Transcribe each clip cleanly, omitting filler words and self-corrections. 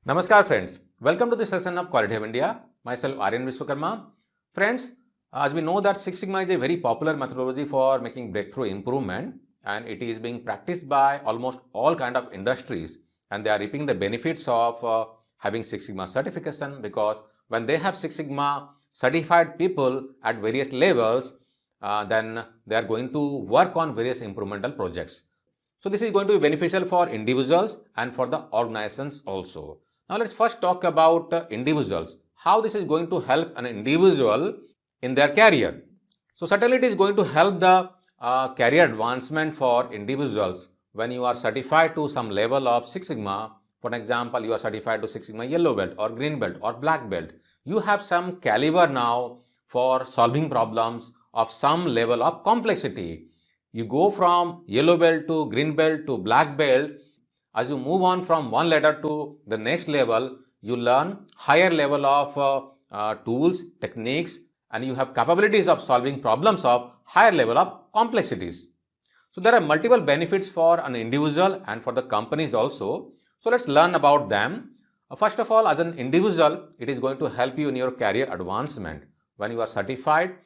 Namaskar friends, welcome to the session of Quality of India. Myself Aryan Vishwakarma. Friends, as we know that Six Sigma is a very popular methodology for making breakthrough improvement, and it is being practiced by almost all kind of industries, and they are reaping the benefits of having Six Sigma certification, because when they have Six Sigma certified people at various levels, then they are going to work on various improvement projects. So this is going to be beneficial for individuals and for the organizations also. Now let's first talk about individuals, how this is going to help an individual in their career. So certainly it is going to help the career advancement for individuals when you are certified to some level of Six Sigma. For example, you are certified to Six Sigma yellow belt or green belt or black belt. You have some caliber now for solving problems of some level of complexity. You go from yellow belt to green belt to black belt. As you move on from one ladder to the next level, you learn higher level of tools, techniques, and you have capabilities of solving problems of higher level of complexities. So there are multiple benefits for an individual and for the companies also. So let's learn about them. First of all, as an individual, it is going to help you in your career advancement. When you are certified,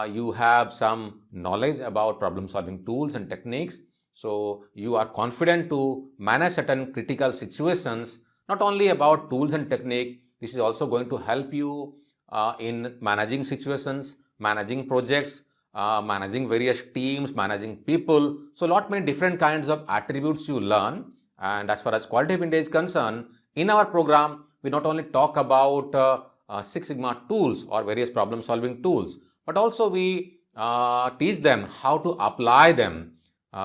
you have some knowledge about problem solving tools and techniques. So you are confident to manage certain critical situations, not only about tools and technique. This is also going to help you in managing situations, managing projects, managing various teams, managing people. So lot many different kinds of attributes you learn. And as far as Quality of India is concerned, in our program, we not only talk about Six Sigma tools or various problem solving tools, but also we teach them how to apply them.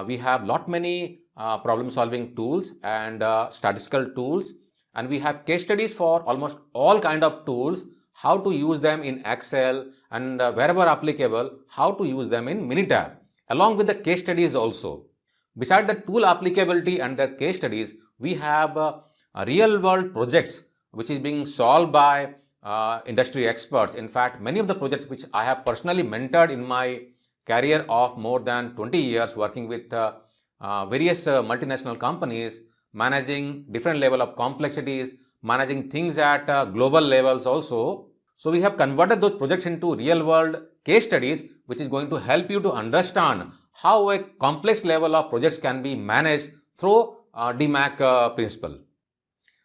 We have lot many problem solving tools and statistical tools, and we have case studies for almost all kind of tools, how to use them in Excel, and wherever applicable, how to use them in Minitab, along with the case studies also. Beside the tool applicability and the case studies, we have real world projects which is being solved by industry experts. In fact, many of the projects which I have personally mentored in my career of more than 20 years working with various multinational companies, managing different level of complexities, managing things at global levels also. So we have converted those projects into real world case studies, which is going to help you to understand how a complex level of projects can be managed through DMAC principle.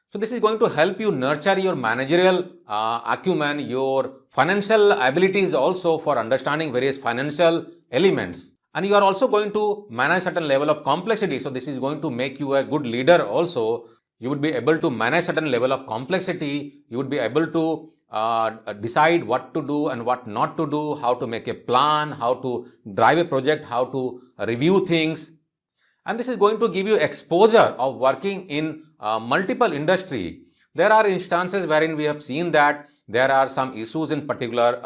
So this is going to help you nurture your managerial acumen, your financial abilities also for understanding various financial elements. And you are also going to manage certain level of complexity. So this is going to make you a good leader also. You would be able to manage certain level of complexity. You would be able to decide what to do and what not to do, how to make a plan, how to drive a project, how to review things. And this is going to give you exposure of working in multiple industry. There are instances wherein we have seen that there are some issues in particular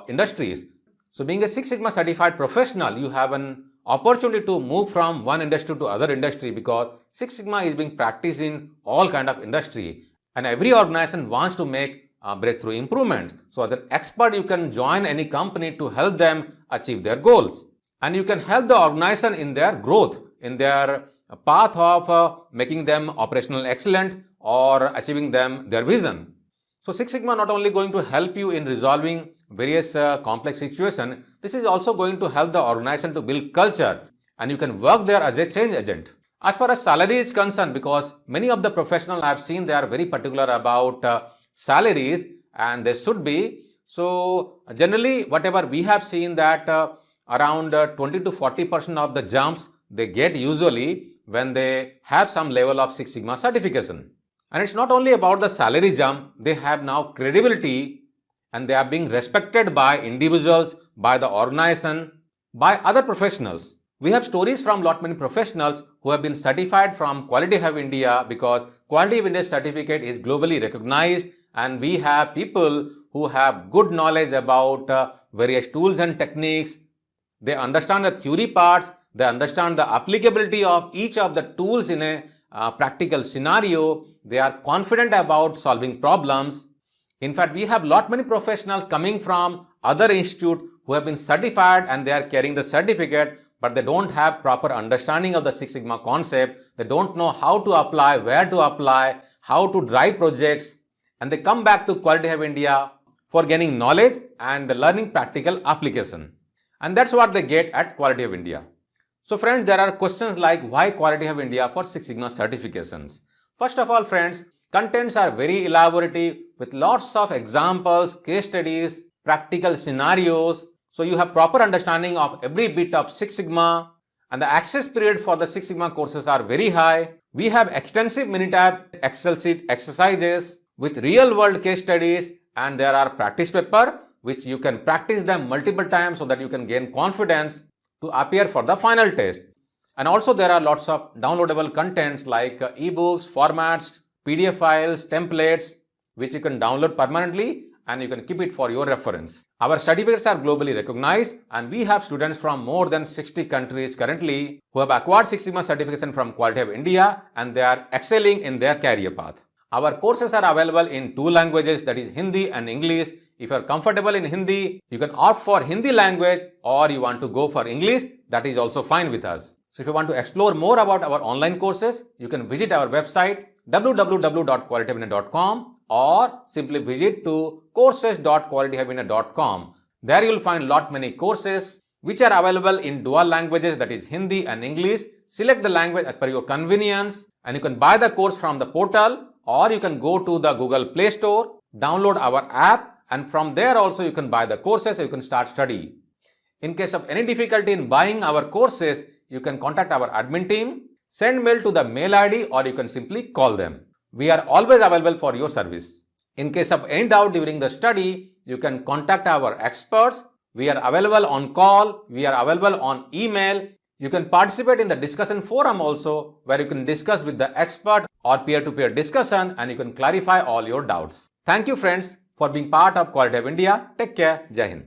industries. So being a Six Sigma certified professional, you have an opportunity to move from one industry to other industry, because Six Sigma is being practiced in all kind of industry, and every organization wants to make breakthrough improvements. So as an expert, you can join any company to help them achieve their goals, and you can help the organization in their growth, in their path of making them operational excellent or achieving them their vision. So Six Sigma not only going to help you in resolving various complex situations, this is also going to help the organization to build culture, and you can work there as a change agent. As far as salary is concerned, because many of the professionals I have seen, they are very particular about salaries, and they should be. So generally whatever we have seen that around 20 to 40% of the jumps they get usually when they have some level of Six Sigma certification. And it's not only about the salary jump, they have now credibility, and they are being respected by individuals, by the organization, by other professionals. We have stories from lot many professionals who have been certified from Quality of India, because Quality of India certificate is globally recognized, and we have people who have good knowledge about various tools and techniques. They understand the theory parts, they understand the applicability of each of the tools in a practical scenario. They are confident about solving problems. In fact, we have lot many professionals coming from other institutes who have been certified and they are carrying the certificate, but they don't have proper understanding of the Six Sigma concept. They don't know how to apply, where to apply, how to drive projects, and they come back to Quality Hub India for gaining knowledge and learning practical application. And that's what they get at Quality Hub India. So friends, there are questions like why Quality Hub India for Six Sigma certifications. First of all, friends, contents are very elaborative with lots of examples, case studies, practical scenarios. So you have proper understanding of every bit of Six Sigma, and the access period for the Six Sigma courses are very high. We have extensive Minitab Excel sheet exercises with real world case studies, and there are practice paper which you can practice them multiple times so that you can gain confidence to appear for the final test. And also there are lots of downloadable contents like ebooks, formats, PDF files, templates which you can download permanently and you can keep it for your reference. Our certificates are globally recognized and we have students from more than 60 countries currently who have acquired Six Sigma certification from Quality Hub India and they are excelling in their career path. Our courses are available in two languages, that is Hindi and English. If you are comfortable in Hindi, you can opt for Hindi language, or you want to go for English, that is also fine with us. So if you want to explore more about our online courses, you can visit our website www.qualityhubindia.com or simply visit to courses.qualityhubindia.com. There you will find lot many courses which are available in dual languages, that is Hindi and English. Select the language as per your convenience and you can buy the course from the portal, or you can go to the Google Play Store, download our app, and from there also you can buy the courses, you can start study. In case of any difficulty in buying our courses, you can contact our admin team, send mail to the mail ID, or you can simply call them. We are always available for your service. In case of any doubt during the study, you can contact our experts. We are available on call, we are available on email. You can participate in the discussion forum also, where you can discuss with the expert or peer-to-peer discussion and you can clarify all your doubts. Thank you friends for being part of Quality Hub India. Take care. Jai Hind.